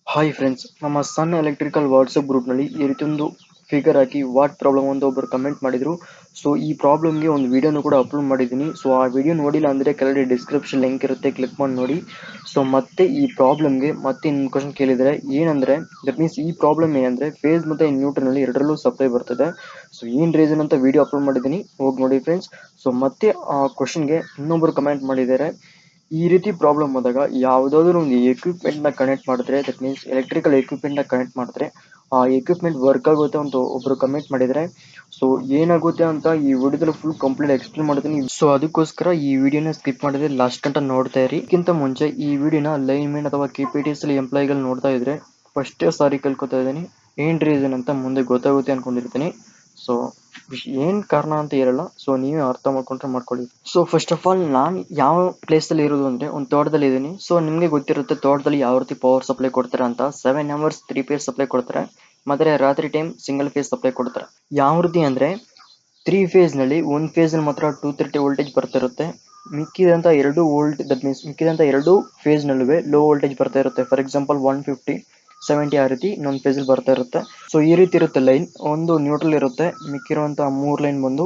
Hi friends, ನಮ್ಮ ಸನ್ electrical WhatsApp ಗ್ರೂಪ್ನಲ್ಲಿ ಈ ರೀತಿ ಒಂದು ಫಿಗರ್ ಹಾಕಿ ವಾಟ್ ಪ್ರಾಬ್ಲಮ್ ಅಂತ ಒಬ್ಬರು ಕಮೆಂಟ್ ಮಾಡಿದ್ರು. ಸೊ ಈ ಪ್ರಾಬ್ಲಮ್ಗೆ ಒಂದು ವಿಡಿಯೋನು ಕೂಡ ಅಪ್ಲೋಡ್ ಮಾಡಿದ್ದೀನಿ. ಸೊ ಆ ವಿಡಿಯೋ ನೋಡಿಲ್ಲ ಅಂದರೆ ಕೆಳಗಡೆ ಡಿಸ್ಕ್ರಿಪ್ಷನ್ ಲಿಂಕ್ ಇರುತ್ತೆ, ಕ್ಲಿಕ್ ಮಾಡಿ ನೋಡಿ. ಸೊ ಮತ್ತೆ ಈ ಪ್ರಾಬ್ಲಮ್ಗೆ ಮತ್ತೆ ಇನ್ನೊಂದು ಕ್ವಶನ್ ಕೇಳಿದರೆ ಏನಂದರೆ, ದಟ್ ಮೀನ್ಸ್ ಈ ಪ್ರಾಬ್ಲಮ್ ಏನಂದರೆ ಫೇಸ್ ಮತ್ತು ನ್ಯೂಟ್ರಲ್ನಲ್ಲಿ ಎರಡರಲ್ಲೂ ಸಪ್ಲೈ ಬರ್ತದೆ. ಸೊ ಏನು ರೀಸನ್ ಅಂತ ವಿಡಿಯೋ ಅಪ್ಲೋಡ್ ಮಾಡಿದ್ದೀನಿ, ಹೋಗಿ ನೋಡಿ ಫ್ರೆಂಡ್ಸ್. ಸೊ ಮತ್ತೆ ಆ ಕ್ವಶನ್ಗೆ ಇನ್ನೊಬ್ಬರು ಕಮೆಂಟ್ ಮಾಡಿದ್ದಾರೆ. ಈ ರೀತಿ ಪ್ರಾಬ್ಲಮ್ ಆದಾಗ ಯಾವುದಾದ್ರೂ ಒಂದು ಎಕ್ವಿಪ್ಮೆಂಟ್ನ ಕನೆಕ್ಟ್ ಮಾಡಿದ್ರೆ, ದಟ್ ಮೀನ್ಸ್ ಎಲೆಕ್ಟ್ರಿಕಲ್ ಎಕ್ವಿಪ್ಮೆಂಟ್ನ ಕನೆಕ್ಟ್ ಮಾಡಿದ್ರೆ ಆ ಎಕ್ವಿಪ್ಮೆಂಟ್ ವರ್ಕ್ ಆಗುತ್ತೆ ಅಂತ ಒಬ್ಬರು ಕಮೆಂಟ್ ಮಾಡಿದರೆ. ಸೊ ಏನಾಗುತ್ತೆ ಅಂತ ಈ ವಿಡಿಯೋದಲ್ಲಿ ಫುಲ್ ಕಂಪ್ಲೀಟ್ ಎಕ್ಸ್ಪ್ಲೇನ್ ಮಾಡ್ತೀನಿ. ಸೊ ಅದಕ್ಕೋಸ್ಕರ ಈ ವಿಡಿಯೋನ ಸ್ಕಿಪ್ ಮಾಡಿದ್ರೆ ಲಾಸ್ಟ್ ಗಂಟ ನೋಡ್ತಾ ಇರಿ. ಇದಕ್ಕಿಂತ ಮುಂಚೆ ಈ ವಿಡಿಯೋನ ಲೈನ್ಮೆನ್ ಅಥವಾ KPTS ಎಂಪ್ಲಾಯಿಗಳು ನೋಡ್ತಾ ಇದ್ರೆ ಫಸ್ಟೇ ಸಾರಿ ಕೇಳ್ಕೊತಾ ಇದ್ದೀನಿ. ಏನು ರೀಸನ್ ಅಂತ ಮುಂದೆ ಗೊತ್ತಾಗುತ್ತೆ ಅನ್ಕೊಂಡಿರ್ತೀನಿ. ಸೊ ಏನು ಕಾರಣ ಅಂತ ಇರಲ್ಲ, ಸೊ ನೀವೇ ಅರ್ಥ ಮಾಡ್ಕೊಂಡ್ರೆ ಮಾಡ್ಕೊಳ್ಳಿ. ಸೊ ಫಸ್ಟ್ ಆಫ್ ಆಲ್ ನಾನು ಯಾವ ಪ್ಲೇಸಲ್ಲಿ ಇರೋದು ಅಂದರೆ ಒಂದು ತೋಟದಲ್ಲಿ ಇದ್ದೀನಿ. ಸೊ ನಿಮಗೆ ಗೊತ್ತಿರುತ್ತೆ ತೋಟದಲ್ಲಿ ಯಾವ ರೀತಿ ಪವರ್ ಸಪ್ಲೈ ಕೊಡ್ತಾರೆ ಅಂತ. 7 hours 3 phase ಸಪ್ಲೈ ಕೊಡ್ತಾರೆ, ಮತ್ತು ರಾತ್ರಿ ಟೈಮ್ ಸಿಂಗಲ್ ಫೇಸ್ ಸಪ್ಲೈ ಕೊಡ್ತಾರೆ. ಯಾವ ರೀತಿ ಅಂದರೆ 3 ಫೇಸ್ನಲ್ಲಿ ಒಂದು ಫೇಸಲ್ಲಿ ಮಾತ್ರ 230 ವೋಲ್ಟೇಜ್ ಬರ್ತಾ ಇರುತ್ತೆ. ಮಿಕ್ಕಿದಂಥ ಎರಡು ವೋಲ್ಟ್, ದಟ್ ಮೀನ್ಸ್ ಮಿಕ್ಕಿದಂಥ ಎರಡು ಫೇಸ್ನಲ್ಲೂ ಲೋ ವೋಲ್ಟೇಜ್ ಬರ್ತಾ ಇರುತ್ತೆ. ಫಾರ್ ಎಕ್ಸಾಂಪಲ್ 150 70 ಆ ರೀತಿ ಇನ್ನೊಂದು ಫೇಸಲ್ಲಿ ಬರ್ತಾ ಇರುತ್ತೆ. ಸೊ ಈ ರೀತಿ ಇರುತ್ತೆ ಲೈನ್. ಒಂದು ನ್ಯೂಟ್ರಲ್ ಇರುತ್ತೆ, ಮಿಕ್ಕಿರುವಂಥ 3 ಲೈನ್ ಬಂದು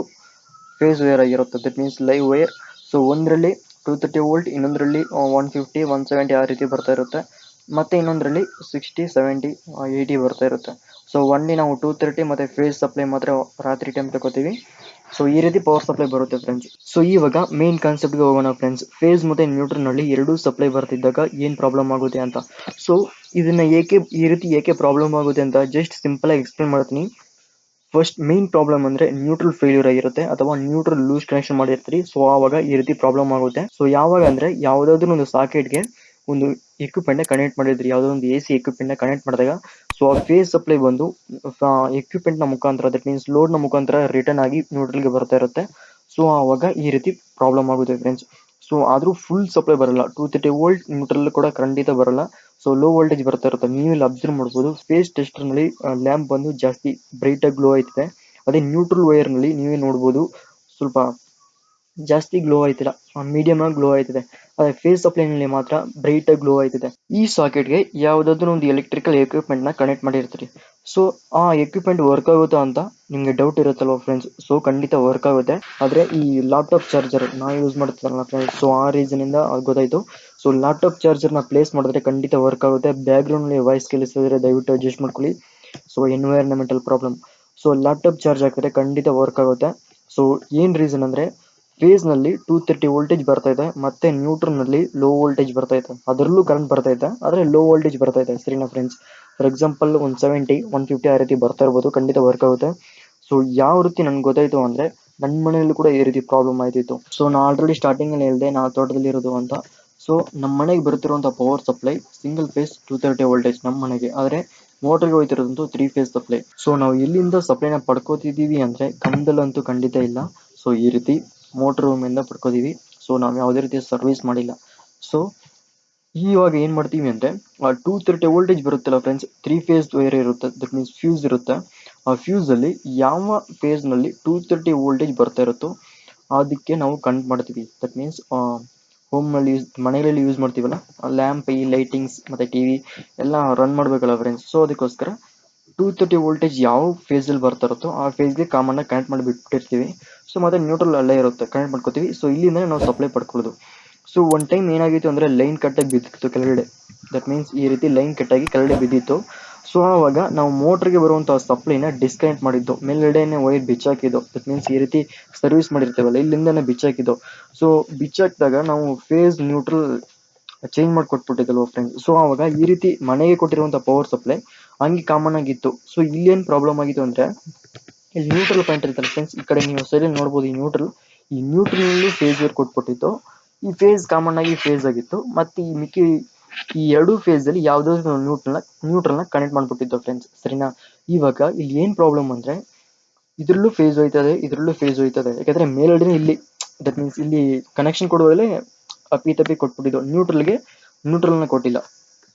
ಫೇಸ್ ವೇರ್ ಆಗಿರುತ್ತೆ, that means live wire. So ಒಂದರಲ್ಲಿ 230 ವೋಲ್ಟ್, ಇನ್ನೊಂದರಲ್ಲಿ 150 170 ಆ ರೀತಿ ಬರ್ತಾ ಇರುತ್ತೆ. ಮತ್ತು ಇನ್ನೊಂದರಲ್ಲಿ 60 70 80 ಬರ್ತಾ ಇರುತ್ತೆ. ಸೊ ಒನ್ಲಿ ನಾವು 230 ಮತ್ತು ಫೇಸ್ ಸಪ್ಲೈ ಮಾತ್ರ ರಾತ್ರಿ ಟೈಮ್ ತಗೋತೀವಿ. ಸೊ ಈ ರೀತಿ ಪವರ್ ಸಪ್ಲೈ ಬರುತ್ತೆ ಫ್ರೆಂಡ್ಸ್. ಸೊ ಇವಾಗ ಮೇನ್ ಕಾನ್ಸೆಪ್ಟ್ಗೆ ಹೋಗೋಣ ಫ್ರೆಂಡ್ಸ್. ಫೇಸ್ ಮತ್ತು ನ್ಯೂಟ್ರಲ್ನಲ್ಲಿ ಎರಡೂ ಸಪ್ಲೈ ಬರ್ತಿದ್ದಾಗ ಏನು ಪ್ರಾಬ್ಲಮ್ ಆಗುತ್ತೆ ಅಂತ. ಸೊ ಇದನ್ನು ಈ ರೀತಿ ಏಕೆ ಪ್ರಾಬ್ಲಮ್ ಆಗುತ್ತೆ ಅಂತ ಜಸ್ಟ್ ಸಿಂಪಲಾಗಿ ಎಕ್ಸ್ಪ್ಲೇನ್ ಮಾಡ್ತೀನಿ. ಫಸ್ಟ್ ಮೇನ್ ಪ್ರಾಬ್ಲಮ್ ಅಂದರೆ ನ್ಯೂಟ್ರಲ್ ಫೇಲ್ಯೂರ್ ಆಗಿರುತ್ತೆ ಅಥವಾ ನ್ಯೂಟ್ರಲ್ ಲೂಸ್ ಕನೆಕ್ಷನ್ ಮಾಡಿರ್ತೀರಿ. ಸೊ ಆವಾಗ ಈ ರೀತಿ ಪ್ರಾಬ್ಲಮ್ ಆಗುತ್ತೆ. ಸೊ ಯಾವಾಗ ಅಂದರೆ ಯಾವುದಾದ್ರೂ ಒಂದು ಸಾಕೆಟ್ಗೆ ಒಂದು ಎಕ್ವಿಪ್ಮೆಂಟ್ನ ಕನೆಕ್ಟ್ ಮಾಡಿದ್ರಿ, ಯಾವುದೋ ಒಂದು AC ಎಕ್ವಿಪ್ಮೆಂಟ್ನ ಕನೆಕ್ಟ್ ಮಾಡಿದಾಗ ಸೊ ಆ ಫೇಸ್ ಸಪ್ಲೈ ಬಂದು ಎಕ್ವಿಪ್ಮೆಂಟ್ನ ಮುಖಾಂತರ, ದಟ್ ಮೀನ್ಸ್ ಲೋಡ್ನ ಮುಖಾಂತರ ರಿಟರ್ನ್ ಆಗಿ ನ್ಯೂಟ್ರಲ್ಗೆ ಬರ್ತಾ ಇರುತ್ತೆ. ಸೊ ಆವಾಗ ಈ ರೀತಿ ಪ್ರಾಬ್ಲಮ್ ಆಗುತ್ತೆ ಫ್ರೆಂಡ್ಸ್. ಸೊ ಆದರೂ ಫುಲ್ ಸಪ್ಲೈ ಬರಲ್ಲ, 230 ವೋಲ್ಟ್ ನ್ಯೂಟ್ರಲ್ ಕೂಡ ಖಂಡಿತ ಬರಲ್ಲ. ಸೊ ಲೋ ವೋಲ್ಟೇಜ್ ಬರ್ತಾ ಇರುತ್ತೆ. ನೀವು ಇಲ್ಲಿ ಅಬ್ಸರ್ವ್ ಮಾಡ್ಬೋದು, ಫೇಸ್ ಟೆಸ್ಟರ್ನಲ್ಲಿ ಲ್ಯಾಂಪ್ ಬಂದು ಜಾಸ್ತಿ ಬ್ರೈಟಾಗಿ ಗ್ಲೋ ಆಯ್ತಿದೆ. ಅದೇ ನ್ಯೂಟ್ರಲ್ ವೈರ್ನಲ್ಲಿ ನೀವೇ ನೋಡ್ಬೋದು, ಸ್ವಲ್ಪ ಜಾಸ್ತಿ ಗ್ಲೋ ಆಯ್ತಿಲ್ಲ, ಮೀಡಿಯಮ್ ಆಗಿ ಗ್ಲೋ ಆಯ್ತಿದೆ. ಅದೇ ಫೇಸ್ ಸಪ್ಲೈನಲ್ಲಿ ಮಾತ್ರ ಬ್ರೈಟಾಗಿ ಗ್ಲೋ ಆಯ್ತಿದೆ. ಈ ಸಾಕೆಟ್ಗೆ ಯಾವುದಾದ್ರೂ ಒಂದು ಎಲೆಕ್ಟ್ರಿಕಲ್ ಎಕ್ವಿಪ್ಮೆಂಟ್ನ ಕನೆಕ್ಟ್ ಮಾಡಿರ್ತೀರಿ. ಸೊ ಆ ಎಕ್ವಿಪ್ಮೆಂಟ್ ವರ್ಕ್ ಆಗುತ್ತಾ ಅಂತ ನಿಮಗೆ ಡೌಟ್ ಇರುತ್ತಲ್ವ ಫ್ರೆಂಡ್ಸ್. ಸೊ ಖಂಡಿತ ವರ್ಕ್ ಆಗುತ್ತೆ. ಆದರೆ ಈ ಲ್ಯಾಪ್ಟಾಪ್ ಚಾರ್ಜರ್ ನಾವು ಯೂಸ್ ಮಾಡ್ತೀವಲ್ಲ ಫ್ರೆಂಡ್ಸ್, ಸೊ ಆ ರೀಸನಿಂದ ಗೊತ್ತಾಯಿತು. ಸೊ ಲ್ಯಾಪ್ಟಾಪ್ ಚಾರ್ಜರ್ನ ಪ್ಲೇಸ್ ಮಾಡಿದ್ರೆ ಖಂಡಿತ ವರ್ಕ್ ಆಗುತ್ತೆ. ಬ್ಯಾಕ್ಗ್ರೌಂಡ್ನಲ್ಲಿ ವಾಯ್ಸ್ ಕೇಳಿಸಿದ್ರೆ ದಯವಿಟ್ಟು ಅಡ್ಜಸ್ಟ್ ಮಾಡ್ಕೊಳ್ಳಿ. So environmental problem. So laptop charge ಹಾಕಿದ್ರೆ ಖಂಡಿತ ವರ್ಕ್ ಆಗುತ್ತೆ. ಸೊ ಏನು ರೀಸನ್ ಅಂದರೆ ಫೇಸ್ನಲ್ಲಿ 230 ವೋಲ್ಟೇಜ್ ಬರ್ತಾ ಇದೆ, ಮತ್ತು ನ್ಯೂಟ್ರಲ್ನಲ್ಲಿ ಲೋ ವೋಲ್ಟೇಜ್ ಬರ್ತಾ ಇದೆ. ಅದರಲ್ಲೂ ಕರೆಂಟ್ ಬರ್ತಾ ಇದೆ, ಆದರೆ ಲೋ ವೋಲ್ಟೇಜ್ ಬರ್ತಾ ಇದೆ. ಸರಿನಾ ಫ್ರೆಂಡ್ಸ್? ಫಾರ್ ಎಕ್ಸಾಂಪಲ್ ಒಂದು 70 150 ಆ ರೀತಿ ಬರ್ತಾ ಇರ್ಬೋದು, ಖಂಡಿತ ವರ್ಕ್ ಆಗುತ್ತೆ. ಸೊ ಯಾವ ರೀತಿ ನನಗೆ ಗೊತ್ತಾಯಿತು ಅಂದರೆ ನನ್ನ ಮನೆಯಲ್ಲೂ ಕೂಡ ಈ ರೀತಿ ಪ್ರಾಬ್ಲಮ್ ಆಯ್ತಿತ್ತು. ಸೊ ನಾನು ಆಲ್ರೆಡಿ ಸ್ಟಾರ್ಟಿಂಗಲ್ಲಿ ಹೇಳಿದೆ ನಾವು ತೋಟದಲ್ಲಿ ಇರೋದು ಅಂತ. ಸೊ ನಮ್ಮ ಮನೆಗೆ ಬರುತ್ತಿರುವಂಥ power supply single phase 230 voltage ನಮ್ಮ ಮನೆಗೆ, ಆದರೆ ಮೋಟ್ರಿಗೆ ಹೋಗ್ತಿರೋದಂತೂ 3 ಫೇಸ್ ಸಪ್ಲೈ. ಸೊ ನಾವು ಎಲ್ಲಿಂದ ಸಪ್ಲೈನ ಪಡ್ಕೋತಿದ್ದೀವಿ ಅಂದರೆ ಕಮ್ದಲ್ಲಂತೂ ಖಂಡಿತ ಇಲ್ಲ. ಸೊ ಈ ರೀತಿ ಮೋಟ್ರ್ ರೂಮಿಂದ ಪಡ್ಕೋತೀವಿ. ಸೊ ನಾವು ಯಾವುದೇ ರೀತಿ ಸರ್ವಿಸ್ ಮಾಡಿಲ್ಲ. ಸೊ ಇವಾಗ ಏನು ಮಾಡ್ತೀವಿ ಅಂದರೆ 230 ವೋಲ್ಟೇಜ್ ಬರುತ್ತಲ್ಲ ಫ್ರೆಂಡ್ಸ್, 3 ಫೇಸ್ ವೈರ್ ಇರುತ್ತೆ, ದಟ್ ಮೀನ್ಸ್ ಫ್ಯೂಸ್ ಇರುತ್ತೆ. ಆ ಫ್ಯೂಸಲ್ಲಿ ಯಾವ ಫೇಸ್ನಲ್ಲಿ 230 ವೋಲ್ಟೇಜ್ ಬರ್ತಾ ಇರುತ್ತೋ ಅದಕ್ಕೆ ನಾವು ಕನೆಕ್ಟ್ ಮಾಡ್ತೀವಿ. ದಟ್ ಮೀನ್ಸ್ ಹೋಮ್ನಲ್ಲಿ ಮನೆಯಲ್ಲಿ ಯೂಸ್ ಮಾಡ್ತೀವಲ್ಲ, ಲ್ಯಾಂಪ್, ಈ ಲೈಟಿಂಗ್ಸ್ ಮತ್ತು TV ಎಲ್ಲ ರನ್ ಮಾಡಬೇಕಲ್ಲ ಫ್ರೆಂಡ್ಸ್. ಸೊ ಅದಕ್ಕೋಸ್ಕರ 230 ವೋಲ್ಟೇಜ್ ಯಾವ ಫೇಸಲ್ಲಿ ಬರ್ತಾ ಇರುತ್ತೋ ಆ ಫೇಸ್ಗೆ ಕಾಮನ್ನಾಗಿ ಕನೆಕ್ಟ್ ಮಾಡಿ ಬಿಟ್ಟಿರ್ತೀವಿ. ಸೊ ಮತ್ತು ನ್ಯೂಟ್ರಲ್ ಅಲ್ಲೇ ಇರುತ್ತೆ, ಕನೆಕ್ಟ್ ಮಾಡ್ಕೋತೀವಿ. ಸೊ ಇಲ್ಲಿಂದ ನಾವು ಸಪ್ಲೈ ಪಡ್ಕೊಳ್ಳೋದು. ಸೊ ಒಂದು ಟೈಮ್ ಏನಾಗಿತ್ತು ಅಂದರೆ ಲೈನ್ ಕಟ್ಟಾಗಿ ಬಿದ್ದಿತ್ತು ಕೆಳಗಡೆ. ದಟ್ ಮೀನ್ಸ್ ಈ ರೀತಿ ಲೈನ್ ಕಟ್ಟಾಗಿ ಕೆಳಗಡೆ ಬಿದ್ದಿತ್ತು. ಸೊ ಆವಾಗ ನಾವು ಮೋಟ್ರಿಗೆ ಬರುವಂಥ ಸಪ್ಲೈನ ಡಿಸ್ಕನೆಕ್ಟ್ ಮಾಡಿದ್ದು, ಮೇಲ್ಗಡೆನೇ ವೈರ್ ಬಿಚ್ಚಾಕಿದ್ದು. ದಟ್ ಮೀನ್ಸ್ ಈ ರೀತಿ ಸರ್ವಿಸ್ ಮಾಡಿರ್ತೇವಲ್ಲ, ಇಲ್ಲಿಂದನೇ ಬಿಚ್ಚಾಕಿದ್ದು. ಸೊ ಬಿಚ್ಚಾಕಿದಾಗ ನಾವು ಫೇಸ್ ನ್ಯೂಟ್ರಲ್ ಚೇಂಜ್ ಮಾಡಿ ಕೊಟ್ಬಿಟ್ಟಿದ್ದಲ್ವ ಫ್ರೆಂಡ್ಸ್. ಸೊ ಆವಾಗ ಈ ರೀತಿ ಮನೆಗೆ ಕೊಟ್ಟಿರುವಂಥ ಪವರ್ ಸಪ್ಲೈ ಹಂಗೆ ಕಾಮನ್ ಆಗಿತ್ತು. ಸೊ ಇಲ್ಲೇನು ಪ್ರಾಬ್ಲಮ್ ಆಗಿತ್ತು ಅಂದರೆ, ಇಲ್ಲಿ ನ್ಯೂಟ್ರಲ್ ಪಾಯಿಂಟ್ ಇರ್ತಲ್ಲ ಫ್ರೆಂಡ್ಸ್, ಈ ಕಡೆ ನೀವು ಸೈಡಲ್ಲಿ ನೋಡ್ಬೋದು ಈ ನ್ಯೂಟ್ರಲ್ನಲ್ಲೂ ಫೇಸ್ ವೇರ್ ಕೊಟ್ಬಿಟ್ಟಿತ್ತು. ಈ ಫೇಸ್ ಕಾಮನ್ ಆಗಿ ಫೇಸ್ ಆಗಿತ್ತು, ಮತ್ತು ಈ ಎರಡೂ ಫೇಸಲ್ಲಿ ಯಾವುದಾದ್ರು ನ್ಯೂಟ್ರಲ್ನ ಕನೆಕ್ಟ್ ಮಾಡಿಬಿಟ್ಟಿತ್ತು ಫ್ರೆಂಡ್ಸ್. ಸರಿನಾ? ಇವಾಗ ಇಲ್ಲಿ ಏನು ಪ್ರಾಬ್ಲಮ್ ಅಂದರೆ ಇದರಲ್ಲೂ ಫೇಸ್ ಹೋಯ್ತದೆ, ಇದರಲ್ಲೂ ಫೇಸ್ ಹೋಯ್ತದೆ. ಯಾಕಂದರೆ ಮೇಲ್ಗಡೆ ಇಲ್ಲಿ, ದಟ್ ಮೀನ್ಸ್ ಇಲ್ಲಿ ಕನೆಕ್ಷನ್ ಕೊಡುವಾಗಲೇ ಅಪ್ಪಿ ಕೊಟ್ಬಿಟ್ಟಿದ್ದು, ನ್ಯೂಟ್ರಲ್ನ ಕೊಟ್ಟಿಲ್ಲ.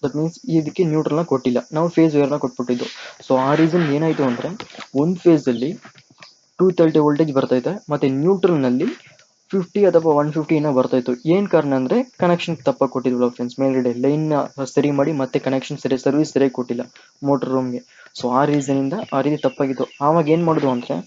ದಟ್ ಮೀನ್ಸ್ ಇದಕ್ಕೆ ನ್ಯೂಟ್ರಲ್ನ ಕೊಟ್ಟಿಲ್ಲ, ನಾವು ಫೇಸ್ ವೇರ್ನ ಕೊಟ್ಬಿಟ್ಟಿದ್ದು. ಸೊ ಆ ರೀಸನ್ ಏನಾಯಿತು ಅಂದರೆ ಒಂದು ಫೇಸಲ್ಲಿ 230 ವೋಲ್ಟೇಜ್ ಬರ್ತೈತೆ, ಮತ್ತು ನ್ಯೂಟ್ರಲ್ನಲ್ಲಿ 50 ಅಥವಾ 150 ಏನೋ ಬರ್ತಾಯಿತ್ತು. ಏನು ಕಾರಣ ಅಂದರೆ ಕನೆಕ್ಷನ್ ತಪ್ಪಾಗಿ ಕೊಟ್ಟಿದ್ವಲ್ಲ ಫ್ರೆಂಡ್ಸ್, ಮೇಲ್ಗಡೆ ಲೈನ್ನ ಸರಿ ಮಾಡಿ ಮತ್ತೆ ಕನೆಕ್ಷನ್ ಸರ್ವಿಸ್ ಸರಿಯಾಗಿ ಕೊಟ್ಟಿಲ್ಲ ಮೋಟ್ರ್ ರೂಮ್ಗೆ. ಸೊ ಆ ರೀಸನಿಂದ ಆ ರೀತಿ ತಪ್ಪಾಗಿತ್ತು. ಆವಾಗ ಏನು ಮಾಡಿದ್ವು ಅಂದರೆ,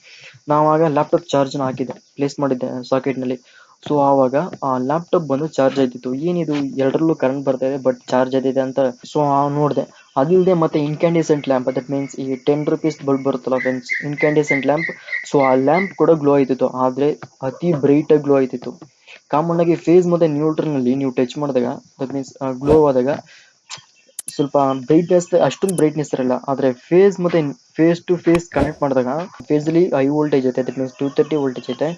ನಾವಾಗ ಲ್ಯಾಪ್ಟಾಪ್ ಚಾರ್ಜ್ನ ಹಾಕಿದ್ದೆ, ಪ್ಲೇಸ್ ಮಾಡಿದ್ದೆ ಸಾಕೆಟ್ನಲ್ಲಿ. ಸೊ ಆವಾಗ ಆ ಲ್ಯಾಪ್ಟಾಪ್ ಬಂದು ಚಾರ್ಜ್ ಆಯ್ತಿತ್ತು. ಏನಿದು ಎರಡರಲ್ಲೂ ಕರೆಂಟ್ ಬರ್ತಾ ಇದೆ ಬಟ್ ಚಾರ್ಜ್ ಆಯ್ತಿದೆ ಅಂತ. ಸೊ ನೋಡಿದೆ. ಅದಿಲ್ಲದೆ ಮತ್ತೆ ಇನ್ಕ್ಯಾಂಡಿಸೆಂಟ್ ಲ್ಯಾಂಪ್, ದಟ್ ಮೀನ್ಸ್ ಈ 10 ರುಪೀಸ್ ಬಲ್ಬ್ ಬರುತ್ತಲ್ಲ ಫ್ರೆಂಡ್ಸ್, ಇನ್ಕ್ಯಾಂಡಿಸೆಂಟ್ ಲ್ಯಾಂಪ್. ಸೊ ಆ ಲ್ಯಾಂಪ್ ಕೂಡ ಗ್ಲೋ ಆಯ್ತಿತ್ತು, ಆದರೆ ಅತಿ ಬ್ರೈಟಾಗಿ ಗ್ಲೋ ಆಯ್ತಿತ್ತು. ಕಾಮನ್ ಆಗಿ ಫೇಸ್ ಮತ್ತು ನ್ಯೂಟ್ರಲ್ನಲ್ಲಿ ನೀವು ಟಚ್ ಮಾಡಿದಾಗ, ದಟ್ ಮೀನ್ಸ್ ಗ್ಲೋ ಆದಾಗ ಸ್ವಲ್ಪ ಬ್ರೈಟ್ನೆಸ್, ಅಷ್ಟೊಂದು ಬ್ರೈಟ್ನೆಸ್ ಇರಲ್ಲ. ಆದರೆ ಫೇಸ್ ಟು ಫೇಸ್ ಕನೆಕ್ಟ್ ಮಾಡಿದಾಗ, ಫೇಸಲ್ಲಿ ಹೈ ವೋಲ್ಟೇಜ್ ಐತೆ, ದಟ್ ಮೀನ್ಸ್ 230 ವೋಲ್ಟೇಜ್ ಐತೆ,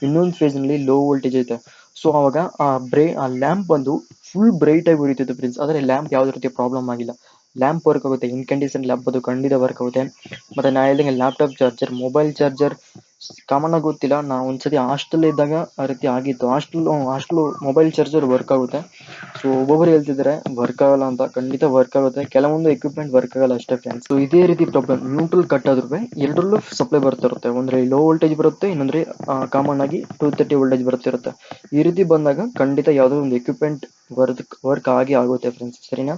ಇನ್ನೊಂದು ಫೇಸ್ನಲ್ಲಿ ಲೋ ವೋಲ್ಟೇಜ್ ಐತೆ. ಸೊ ಆವಾಗ ಆ ಲ್ಯಾಂಪ್ ಬಂದು ಫುಲ್ ಬ್ರೈಟಾಗಿ ಉರಿತಿತ್ತು ಫ್ರೆಂಡ್ಸ್. ಆದರೆ ಲ್ಯಾಂಪ್ ಯಾವುದೇ ರೀತಿ ಪ್ರಾಬ್ಲಮ್ ಆಗಿಲ್ಲ. ಲ್ಯಾಂಪ್ ವರ್ಕ್ ಆಗುತ್ತೆ, ಇನ್ಕ್ಯಾಂಡಿಸೆಂಟ್ ಲ್ಯಾಂಪ್ ಅದು ಖಂಡಿತ ವರ್ಕ್ ಆಗುತ್ತೆ. ಮತ್ತು ನಾ ಹೇಳ್ದಂಗೆ laptop charger, mobile charger common ಆಗಿ ಗೊತ್ತಿಲ್ಲ. ನಾವು ಒಂದ್ಸತಿ ಹಾಸ್ಟೆಲ್ ಇದ್ದಾಗ ಆ ರೀತಿ ಆಗಿತ್ತು. ಹಾಸ್ಟೆಲ್ ಮೊಬೈಲ್ ಚಾರ್ಜರ್ ವರ್ಕ್ ಆಗುತ್ತೆ. ಸೊ ಒಬ್ಬೊಬ್ಬರು ಹೇಳ್ತಿದ್ದಾರೆ ವರ್ಕ್ ಆಗಲ್ಲ ಅಂತ. ಖಂಡಿತ ವರ್ಕ್ ಆಗುತ್ತೆ, ಕೆಲವೊಂದು ಎಕ್ವಿಪ್ಮೆಂಟ್ ವರ್ಕ್ ಆಗಲ್ಲ ಅಷ್ಟೇ ಫ್ರೆಂಡ್ಸ್. ಸೊ ಇದೇ ರೀತಿ ಪ್ರಾಬ್ಲಮ್ ನ್ಯೂಟ್ರಲ್ ಕಟ್ ಆದ್ರೂ ಎರಡರಲ್ಲೂ ಸಪ್ಲೈ ಬರ್ತಿರುತ್ತೆ. ಒಂದ್ರೆ ಲೋ ವೋಲ್ಟೇಜ್ ಬರುತ್ತೆ, ಇನ್ನೊಂದ್ರೆ ಕಾಮನ್ ಆಗಿ 230 ವೋಲ್ಟೇಜ್ ಬರ್ತಿರುತ್ತೆ. ಈ ರೀತಿ ಬಂದಾಗ ಖಂಡಿತ ಯಾವುದೋ ಒಂದು ಎಕ್ವಿಪ್ಮೆಂಟ್ ವರ್ಕ್ ಆಗುತ್ತೆ ಫ್ರೆಂಡ್ಸ್, ಸರಿನಾ?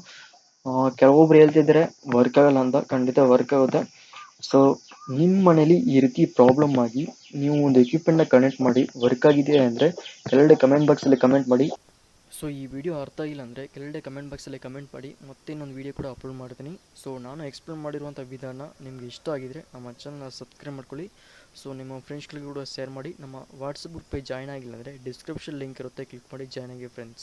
ಕೆಲವೊಬ್ರು ಹೇಳ್ತಿದ್ದಾರೆ ವರ್ಕ್ ಆಗಲ್ಲ ಅಂತ. ಖಂಡಿತ ವರ್ಕ್ ಆಗುತ್ತೆ. ಸೊ ನಿಮ್ಮ ಮನೇಲಿ ಈ ರೀತಿ ಪ್ರಾಬ್ಲಮ್ ಆಗಿ ನೀವು ಒಂದು ಎಕ್ವಿಪ್ಮೆಂಟ್ನ ಕನೆಕ್ಟ್ ಮಾಡಿ ವರ್ಕ್ ಆಗಿದೆ ಅಂದರೆ ಕೆಳಗಡೆ ಕಮೆಂಟ್ ಬಾಕ್ಸಲ್ಲಿ ಕಮೆಂಟ್ ಮಾಡಿ. ಸೊ ಈ ವಿಡಿಯೋ ಅರ್ಥ ಆಗಿಲ್ಲ ಅಂದರೆ ಕೆಳಗಡೆ ಕಮೆಂಟ್ ಬಾಕ್ಸಲ್ಲಿ ಕಮೆಂಟ್ ಮಾಡಿ, ಮತ್ತೆ ಇನ್ನೊಂದು ವಿಡಿಯೋ ಕೂಡ ಅಪ್ಲೋಡ್ ಮಾಡ್ತೀನಿ. ಸೊ ನಾನು ಎಕ್ಸ್ಪ್ಲೇನ್ ಮಾಡಿರುವಂಥ ವಿಧಾನ ನಿಮಗೆ ಇಷ್ಟ ಆಗಿದರೆ ನಮ್ಮ ಚಾನಲ್ನ ಸಬ್ಸ್ಕ್ರೈಬ್ ಮಾಡ್ಕೊಳ್ಳಿ. ಸೊ ನಿಮ್ಮ ಫ್ರೆಂಡ್ಸ್ಗಳಿಗೂ ಕೂಡ ಶೇರ್ ಮಾಡಿ. ನಮ್ಮ ವಾಟ್ಸಪ್ ಗ್ರೂಪ್ ಪೇಜ್ ಜಾಯ್ನ್ ಆಗಿಲ್ಲ ಅಂದರೆ ಡಿಸ್ಕ್ರಿಪ್ಷನ್ ಲಿಂಕ್ ಇರುತ್ತೆ, ಕ್ಲಿಕ್ ಮಾಡಿ ಜಾಯ್ನ್ ಆಗಿ ಫ್ರೆಂಡ್ಸ್.